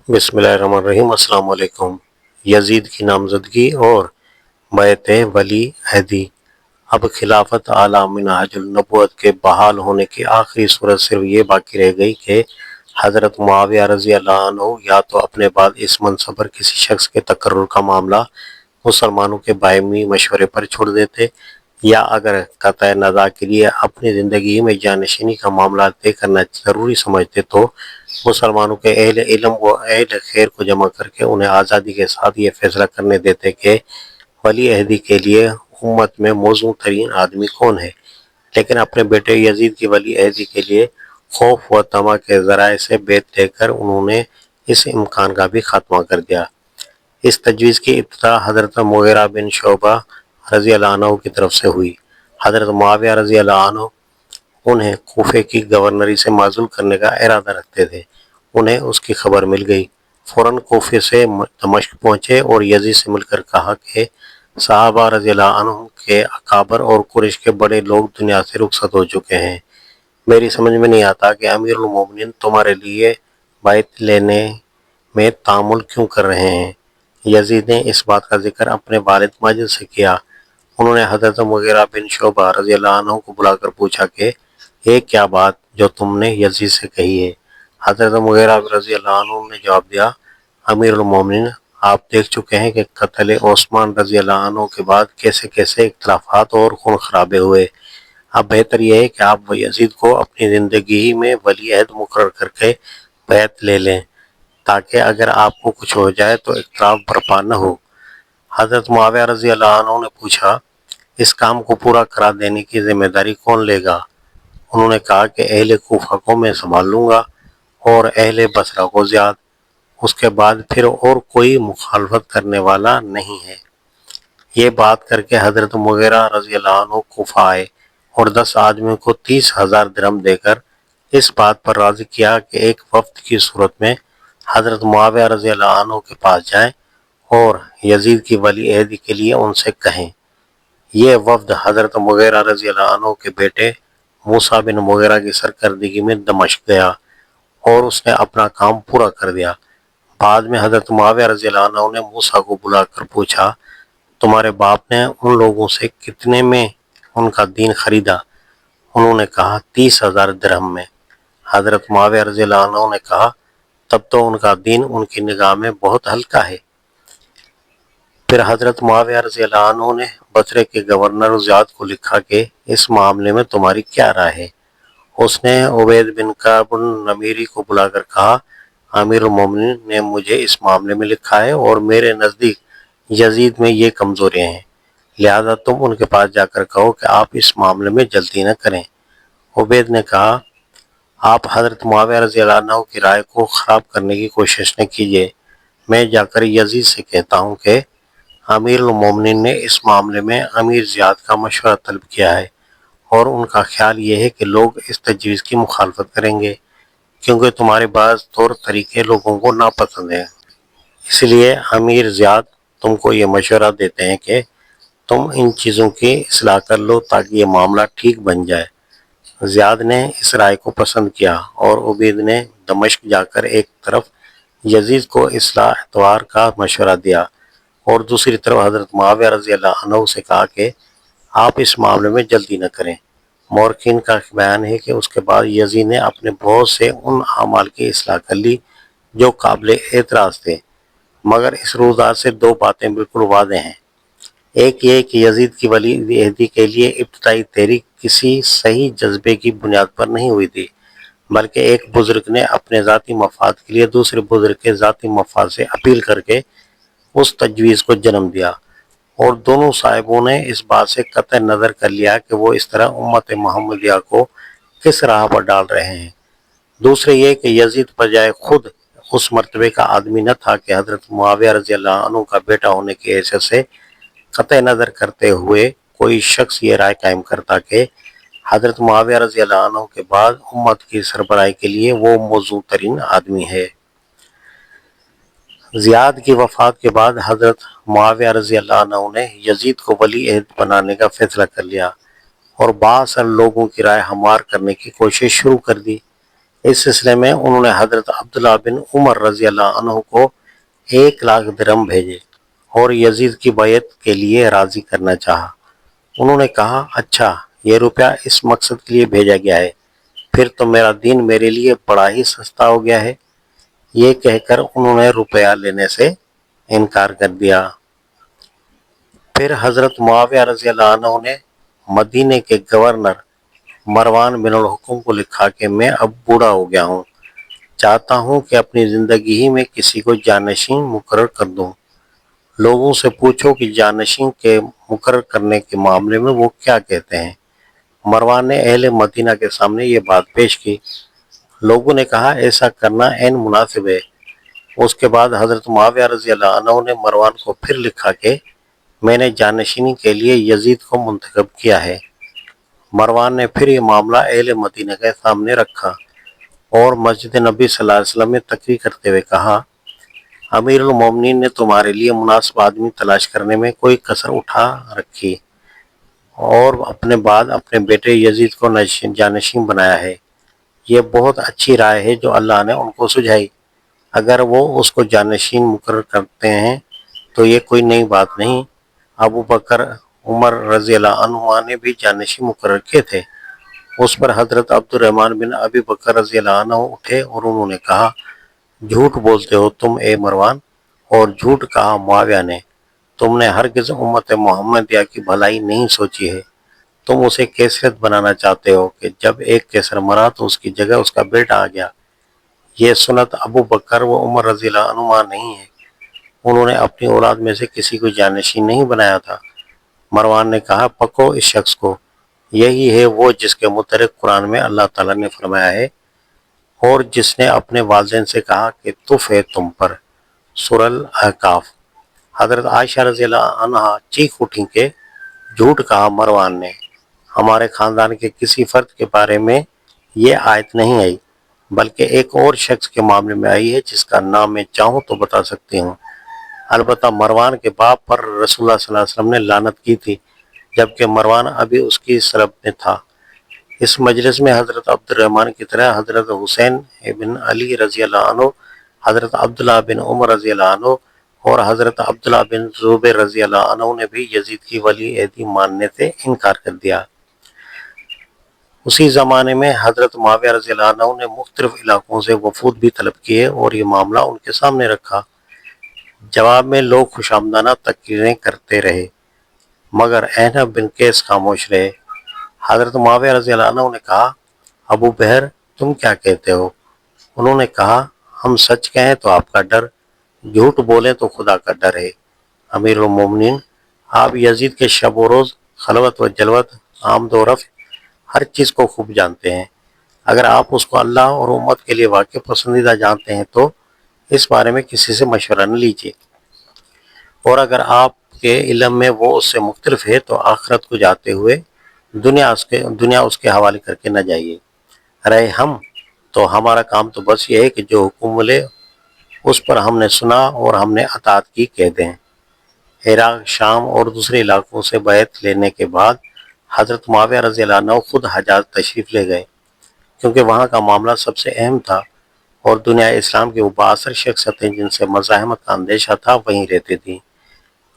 بسم اللہ الرحمن الرحیم۔ السلام علیکم۔ یزید کی نامزدگی اور بیعت ولی عہدی۔ اب خلافت اعلیٰ منہاج النبوت کے بحال ہونے کی آخری صورت صرف یہ باقی رہ گئی کہ حضرت معاویہ رضی اللہ عنہ یا تو اپنے بعد اس منصب پر کسی شخص کے تقرر کا معاملہ مسلمانوں کے باہمی مشورے پر چھوڑ دیتے، یا اگر قطع نزاع کے لیے اپنی زندگی میں جانشینی کا معاملہ طے کرنا ضروری سمجھتے تو مسلمانوں کے اہل علم و اہل خیر کو جمع کر کے انہیں آزادی کے ساتھ یہ فیصلہ کرنے دیتے کہ ولی عہدی کے لیے امت میں موزوں ترین آدمی کون ہے۔ لیکن اپنے بیٹے یزید کی ولی عہدی کے لیے خوف و طمع کے ذرائع سے بیعت لے کر انہوں نے اس امکان کا بھی خاتمہ کر دیا۔ اس تجویز کی ابتدا حضرت مغیرہ بن شعبہ رضی اللہ عنہ کی طرف سے ہوئی۔ حضرت معاویہ رضی اللہ عنہ انہیں کوفے کی گورنری سے معزول کرنے کا ارادہ رکھتے تھے۔ انہیں اس کی خبر مل گئی، فوراً کوفے سے دمشق پہنچے اور یزید سے مل کر کہا کہ صحابہ رضی اللہ عنہ کے اکابر اور قریش کے بڑے لوگ دنیا سے رخصت ہو چکے ہیں۔ میری سمجھ میں نہیں آتا کہ امیر المومنین تمہارے لیے بیعت لینے میں تعامل کیوں کر رہے ہیں۔ یزید نے اس بات کا ذکر اپنے والد ماجد سے کیا۔ انہوں نے حضرت مغیرہ بن شعبہ رضی اللہ عنہ کو بلا کر پوچھا کہ یہ کیا بات جو تم نے یزید سے کہی ہے؟ حضرت مغیرہ رضی اللہ عنہ نے جواب دیا، امیر المومنین، آپ دیکھ چکے ہیں کہ قتل عثمان رضی اللہ عنہ کے بعد کیسے کیسے اختلافات اور خون خرابے ہوئے۔ اب بہتر یہ ہے کہ آپ یزید کو اپنی زندگی میں ولی عہد مقرر کر کے بیعت لے لیں، تاکہ اگر آپ کو کچھ ہو جائے تو اختلاف برپا نہ ہو۔ حضرت معاویہ رضی اللہ عنہ نے پوچھا، اس کام کو پورا کرا دینے کی ذمہ داری کون لے گا؟ انہوں نے کہا کہ اہل کوفہ کو میں سنبھال لوں گا اور اہل بصرہ کو زیاد، اس کے بعد پھر اور کوئی مخالفت کرنے والا نہیں ہے۔ یہ بات کر کے حضرت مغیرہ رضی اللہ عنہ کوفہ آئے اور 10 آدمیوں کو 30,000 درہم دے کر اس بات پر راضی کیا کہ ایک وفد کی صورت میں حضرت معاویہ رضی اللہ عنہ کے پاس جائیں اور یزید کی ولی عہدی کے لیے ان سے کہیں۔ یہ وفد حضرت مغیرہ رضی اللہ عنہ کے بیٹے موسیٰ بن مغیرہ کی سرکردگی میں دمشق گیا اور اس نے اپنا کام پورا کر دیا۔ بعد میں حضرت معاویہ رضی اللہ عنہ نے موسیٰ کو بلا کر پوچھا، تمہارے باپ نے ان لوگوں سے کتنے میں ان کا دین خریدا؟ انہوں نے کہا 30,000 درہم میں۔ حضرت معاویہ رضی اللہ عنہ نے کہا، تب تو ان کا دین ان کی نگاہ میں بہت ہلکا ہے۔ پھر حضرت معاویہ رضی اللہ عنہ نے بصرے کے گورنر زیاد کو لکھا کہ اس معاملے میں تمہاری کیا رائے ہے؟ اس نے عبید بن کعب النمیری کو بلا کر کہا، امیر المومنین نے مجھے اس معاملے میں لکھا ہے اور میرے نزدیک یزید میں یہ کمزوریاں ہیں، لہذا تم ان کے پاس جا کر کہو کہ آپ اس معاملے میں جلدی نہ کریں۔ عبید نے کہا، آپ حضرت معاویہ رضی اللہ عنہ کی رائے کو خراب کرنے کی کوشش نہ کیجیے، میں جا کر یزید سے کہتا ہوں کہ امیر المومنین نے اس معاملے میں امیر زیاد کا مشورہ طلب کیا ہے اور ان کا خیال یہ ہے کہ لوگ اس تجویز کی مخالفت کریں گے، کیونکہ تمہارے بعض طور طریقے لوگوں کو ناپسند ہیں۔ اس لیے امیر زیاد تم کو یہ مشورہ دیتے ہیں کہ تم ان چیزوں کی اصلاح کر لو تاکہ یہ معاملہ ٹھیک بن جائے۔ زیاد نے اس رائے کو پسند کیا اور عبید نے دمشق جا کر ایک طرف یزید کو اصلاح اتوار کا مشورہ دیا اور دوسری طرف حضرت معاویہ رضی اللہ عنہ سے کہا کہ آپ اس معاملے میں جلدی نہ کریں۔ مورخین کا بیان ہے کہ اس کے بعد یزید نے اپنے بہت سے ان اعمال کی اصلاح کر لی جو قابل اعتراض تھے، مگر اس روزگار سے دو باتیں بالکل واضح ہیں۔ ایک یہ کہ یزید کی ولی عہدی کے لیے ابتدائی تحریک کسی صحیح جذبے کی بنیاد پر نہیں ہوئی تھی، بلکہ ایک بزرگ نے اپنے ذاتی مفاد کے لیے دوسرے بزرگ کے ذاتی مفاد سے اپیل کر کے اس تجویز کو جنم دیا، اور دونوں صاحبوں نے اس بات سے قطع نظر کر لیا کہ وہ اس طرح امت محمدیہ کو کس راہ پر ڈال رہے ہیں۔ دوسرے یہ کہ یزید بجائے خود اس مرتبے کا آدمی نہ تھا کہ حضرت معاویہ رضی اللہ عنہ کا بیٹا ہونے کی حیثیت سے قطع نظر کرتے ہوئے کوئی شخص یہ رائے قائم کرتا کہ حضرت معاویہ رضی اللہ عنہ کے بعد امت کی سربراہی کے لیے وہ موزوں ترین آدمی ہے۔ زیاد کی وفات کے بعد حضرت معاویہ رضی اللہ عنہ نے یزید کو ولی عہد بنانے کا فیصلہ کر لیا اور بااثر لوگوں کی رائے ہموار کرنے کی کوشش شروع کر دی۔ اس سلسلے میں انہوں نے حضرت عبداللہ بن عمر رضی اللہ عنہ کو 1,00,000 درہم بھیجے اور یزید کی بیعت کے لیے راضی کرنا چاہا۔ انہوں نے کہا، اچھا یہ روپیہ اس مقصد کے لیے بھیجا گیا ہے، پھر تو میرا دین میرے لیے بڑا ہی سستا ہو گیا ہے۔ یہ کہہ کر انہوں نے روپیہ لینے سے انکار کر دیا۔ پھر حضرت معاویہ رضی اللہ عنہ نے مدینے کے گورنر مروان بن الحکم کو لکھا کہ میں اب بوڑھا ہو گیا ہوں، چاہتا ہوں کہ اپنی زندگی ہی میں کسی کو جانشین مقرر کر دوں۔ لوگوں سے پوچھو کہ جانشین کے مقرر کرنے کے معاملے میں وہ کیا کہتے ہیں۔ مروان نے اہل مدینہ کے سامنے یہ بات پیش کی۔ لوگوں نے کہا، ایسا کرنا عین مناسب ہے۔ اس کے بعد حضرت معاویہ رضی اللہ عنہ نے مروان کو پھر لکھا کہ میں نے جانشینی کے لیے یزید کو منتخب کیا ہے۔ مروان نے پھر یہ معاملہ اہل مدینہ کے سامنے رکھا اور مسجد نبی صلی اللہ علیہ وسلم میں تقریر کرتے ہوئے کہا، امیر المومنین نے تمہارے لیے مناسب آدمی تلاش کرنے میں کوئی کسر اٹھا رکھی اور اپنے بعد اپنے بیٹے یزید کو جانشین بنایا ہے۔ یہ بہت اچھی رائے ہے جو اللہ نے ان کو سجھائی۔ اگر وہ اس کو جانشین مقرر کرتے ہیں تو یہ کوئی نئی بات نہیں۔ ابو بکر عمر رضی اللہ عنہ نے بھی جانشین مقرر کیے تھے۔ اس پر حضرت عبد الرحمن بن ابی بکر رضی اللہ عنہ اٹھے اور انہوں نے کہا، جھوٹ بولتے ہو تم اے مروان، اور جھوٹ کہا معاویہ نے، تم نے ہرگز امت محمدیہ کی بھلائی نہیں سوچی ہے۔ تم اسے کیسرت بنانا چاہتے ہو کہ جب ایک کیسر مرا تو اس کی جگہ اس کا بیٹا آ گیا۔ یہ سنت ابو بکر و عمر رضی اللہ عنہما نہیں ہے۔ انہوں نے اپنی اولاد میں سے کسی کو جانشین نہیں بنایا تھا۔ مروان نے کہا، پکڑو اس شخص کو، یہی ہے وہ جس کے متعلق قرآن میں اللہ تعالیٰ نے فرمایا ہے، اور جس نے اپنے والدین سے کہا کہ تف ہے تم پر۔ سورہ الاحقاف۔ حضرت عائشہ رضی اللہ عنہ چیخ اٹھیں کہ جھوٹ کہا مروان نے، ہمارے خاندان کے کسی فرد کے بارے میں یہ آیت نہیں آئی، بلکہ ایک اور شخص کے معاملے میں آئی ہے جس کا نام میں چاہوں تو بتا سکتی ہوں۔ البتہ مروان کے باپ پر رسول اللہ صلی اللہ علیہ وسلم نے لعنت کی تھی، جبکہ مروان ابھی اس کی سلب میں تھا۔ اس مجلس میں حضرت عبد الرحمن کی طرح حضرت حسین ابن علی رضی اللہ عنہ، حضرت عبداللہ بن عمر رضی اللہ عنہ اور حضرت عبداللہ بن زبیر رضی اللہ عنہ نے بھی یزید کی ولی عہدی ماننے سے انکار کر دیا۔ اسی زمانے میں حضرت معاویہ رضی اللہ عنہ نے مختلف علاقوں سے وفود بھی طلب کیے اور یہ معاملہ ان کے سامنے رکھا۔ جواب میں لوگ خوش آمدانہ تقریریں کرتے رہے، مگر عنب بن قیس خاموش رہے۔ حضرت معاویہ رضی اللہ عنہ نے کہا، ابو بہر تم کیا کہتے ہو؟ انہوں نے کہا، ہم سچ کہیں تو آپ کا ڈر، جھوٹ بولیں تو خدا کا ڈر ہے۔ امیر المومنین، آپ یزید کے شب و روز، خلوت و جلوت، آمد و رفع، ہر چیز کو خوب جانتے ہیں۔ اگر آپ اس کو اللہ اور امت کے لیے واقع پسندیدہ جانتے ہیں تو اس بارے میں کسی سے مشورہ نہ لیجیے، اور اگر آپ کے علم میں وہ اس سے مختلف ہے تو آخرت کو جاتے ہوئے دنیا اس کے حوالے کر کے نہ جائیے۔ رہے ہم تو ہمارا کام تو بس یہ ہے کہ جو حکم ملے اس پر ہم نے سنا اور ہم نے اطاعت کی کہہ دیں۔ عراق، شام اور دوسرے علاقوں سے بیعت لینے کے بعد حضرت معاویہ رضی اللہ عنہ خود حجاز تشریف لے گئے، کیونکہ وہاں کا معاملہ سب سے اہم تھا اور دنیا اسلام کی وہ بااثر شخصیتیں جن سے مزاحمت کا اندیشہ تھا وہیں رہتی تھیں۔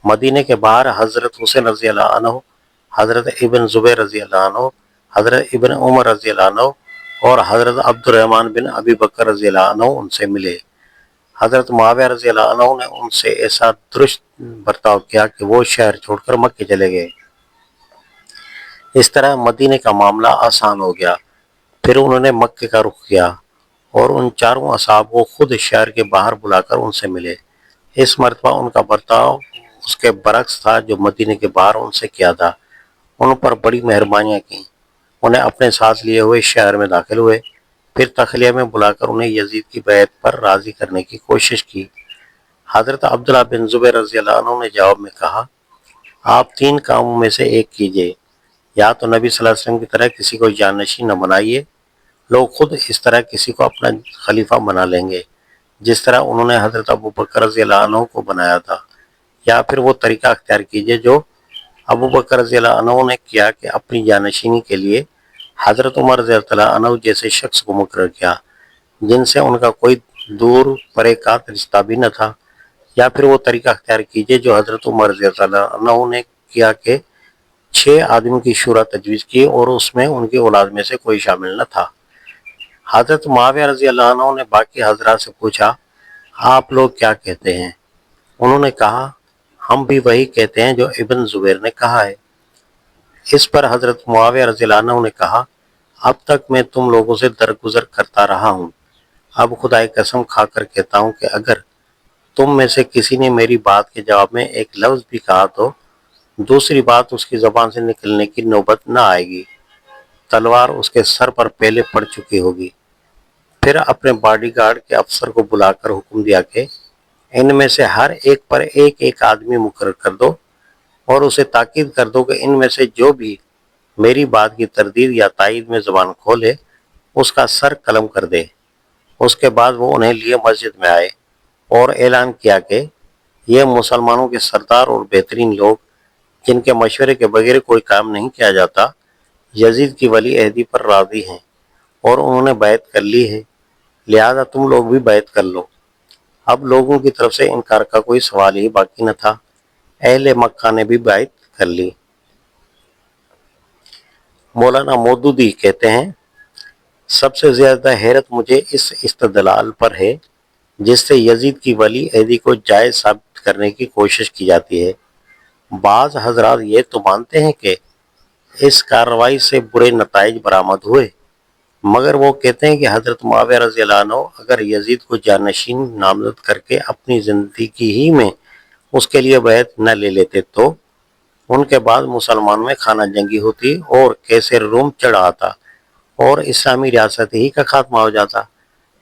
مدینہ کے باہر حضرت حسین رضی اللہ عنہ، حضرت ابن زبیر رضی اللہ عنہ، حضرت ابن عمر رضی اللہ عنہ اور حضرت عبد الرحمن بن ابی بکر رضی اللہ عنہ ان سے ملے۔ حضرت معاویہ رضی اللہ عنہ نے ان سے ایسا درست برتاؤ کیا کہ وہ شہر چھوڑ کر مکے چلے گئے۔ اس طرح مدینہ کا معاملہ آسان ہو گیا۔ پھر انہوں نے مکے کا رخ کیا اور ان چاروں اصحاب کو خود شہر کے باہر بلا کر ان سے ملے۔ اس مرتبہ ان کا برتاؤ اس کے برعکس تھا جو مدینہ کے باہر ان سے کیا تھا۔ ان پر بڑی مہربانیاں کیں، انہیں اپنے ساتھ لیے ہوئے شہر میں داخل ہوئے، پھر تخلیہ میں بلا کر انہیں یزید کی بیعت پر راضی کرنے کی کوشش کی۔ حضرت عبداللہ بن زبیر رضی اللہ عنہ نے جواب میں کہا، آپ 3 کاموں میں سے ایک کیجئے، یا تو نبی صلی اللہ علیہ وسلم کی طرح کسی کو جانشین نہ بنائیے، لوگ خود اس طرح کسی کو اپنا خلیفہ بنا لیں گے جس طرح انہوں نے حضرت ابو بکر رضی اللہ عنہ کو بنایا تھا، یا پھر وہ طریقہ اختیار کیجئے جو ابو بکر رضی اللہ عنہ نے کیا کہ اپنی جانشینی کے لیے حضرت عمر رضی اللہ عنہ جیسے شخص کو مقرر کیا۔ جن سے ان کا کوئی دور پرے کا رشتہ بھی نہ تھا، یا پھر وہ طریقہ اختیار کیجیے جو حضرت عمر رضی اللہ عنہ نے کیا کہ 6 آدمیوں کی شورا تجویز کی اور اس میں ان کی اولاد میں سے کوئی شامل نہ تھا۔ حضرت معاویہ رضی اللہ عنہ نے باقی حضرات سے پوچھا، آپ لوگ کیا کہتے ہیں؟ انہوں نے کہا، ہم بھی وہی کہتے ہیں جو ابن زبیر نے کہا ہے۔ اس پر حضرت معاویہ رضی اللہ عنہ نے کہا، اب تک میں تم لوگوں سے درگزر کرتا رہا ہوں، اب خدا کی قسم کھا کر کہتا ہوں کہ اگر تم میں سے کسی نے میری بات کے جواب میں ایک لفظ بھی کہا تو دوسری بات اس کی زبان سے نکلنے کی نوبت نہ آئے گی، تلوار اس کے سر پر پہلے پڑ چکی ہوگی۔ پھر اپنے باڈی گارڈ کے افسر کو بلا کر حکم دیا کہ ان میں سے ہر ایک پر ایک ایک آدمی مقرر کر دو اور اسے تاکید کر دو کہ ان میں سے جو بھی میری بات کی تردید یا تائید میں زبان کھولے اس کا سر قلم کر دے۔ اس کے بعد وہ انہیں لیے مسجد میں آئے اور اعلان کیا کہ یہ مسلمانوں کے سردار اور بہترین لوگ جن کے مشورے کے بغیر کوئی کام نہیں کیا جاتا، یزید کی ولی عہدی پر راضی ہیں اور انہوں نے بیعت کر لی ہے، لہذا تم لوگ بھی بیعت کر لو۔ اب لوگوں کی طرف سے انکار کا کوئی سوال ہی باقی نہ تھا، اہل مکہ نے بھی بیعت کر لی۔ مولانا مودودی کہتے ہیں، سب سے زیادہ حیرت مجھے اس استدلال پر ہے جس سے یزید کی ولی عہدی کو جائز ثابت کرنے کی کوشش کی جاتی ہے۔ بعض حضرات یہ تو مانتے ہیں کہ اس کارروائی سے برے نتائج برآمد ہوئے، مگر وہ کہتے ہیں کہ حضرت معاویہ رضی اللہ عنہ اگر یزید کو جانشین نامزد کر کے اپنی زندگی ہی میں اس کے لیے بیعت نہ لے لیتے تو ان کے بعد مسلمان میں خانہ جنگی ہوتی اور کیسر روم چڑھ آتا اور اسلامی ریاست ہی کا خاتمہ ہو جاتا۔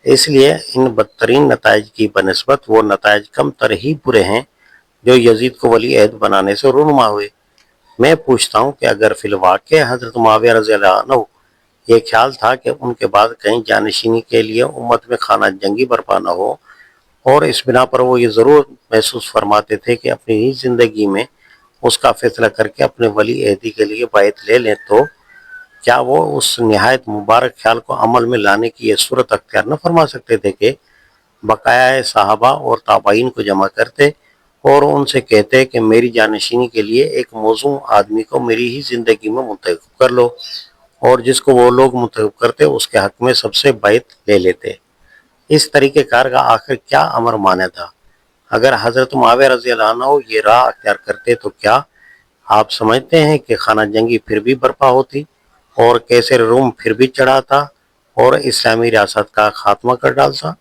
اس لیے ان بدترین نتائج کی بنسبت وہ نتائج کم تر ہی برے ہیں جو یزید کو ولی عہد بنانے سے رونما ہوئے۔ میں پوچھتا ہوں کہ اگر فی الواقع حضرت معاویہ رضی اللہ عنہ یہ خیال تھا کہ ان کے بعد کہیں جانشینی کے لیے امت میں خانہ جنگی برپا نہ ہو، اور اس بنا پر وہ یہ ضرور محسوس فرماتے تھے کہ اپنی ہی زندگی میں اس کا فیصلہ کر کے اپنے ولی عہدی کے لیے بیعت لے لیں، تو کیا وہ اس نہایت مبارک خیال کو عمل میں لانے کی یہ صورت اختیار نہ فرما سکتے تھے کہ بقایا صحابہ اور تابعین کو جمع کرتے اور ان سے کہتے کہ میری جانشینی کے لیے ایک موزوں آدمی کو میری ہی زندگی میں منتخب کر لو، اور جس کو وہ لوگ منتخب کرتے اس کے حق میں سب سے بیعت لے لیتے۔ اس طریقہ کار کا آخر کیا امر مانے تھا؟ اگر حضرت معاویہ رضی اللہ عنہ یہ راہ اختیار کرتے تو کیا آپ سمجھتے ہیں کہ خانہ جنگی پھر بھی برپا ہوتی اور کیسر روم پھر بھی چڑھاتا اور اسلامی ریاست کا خاتمہ کر ڈالتا؟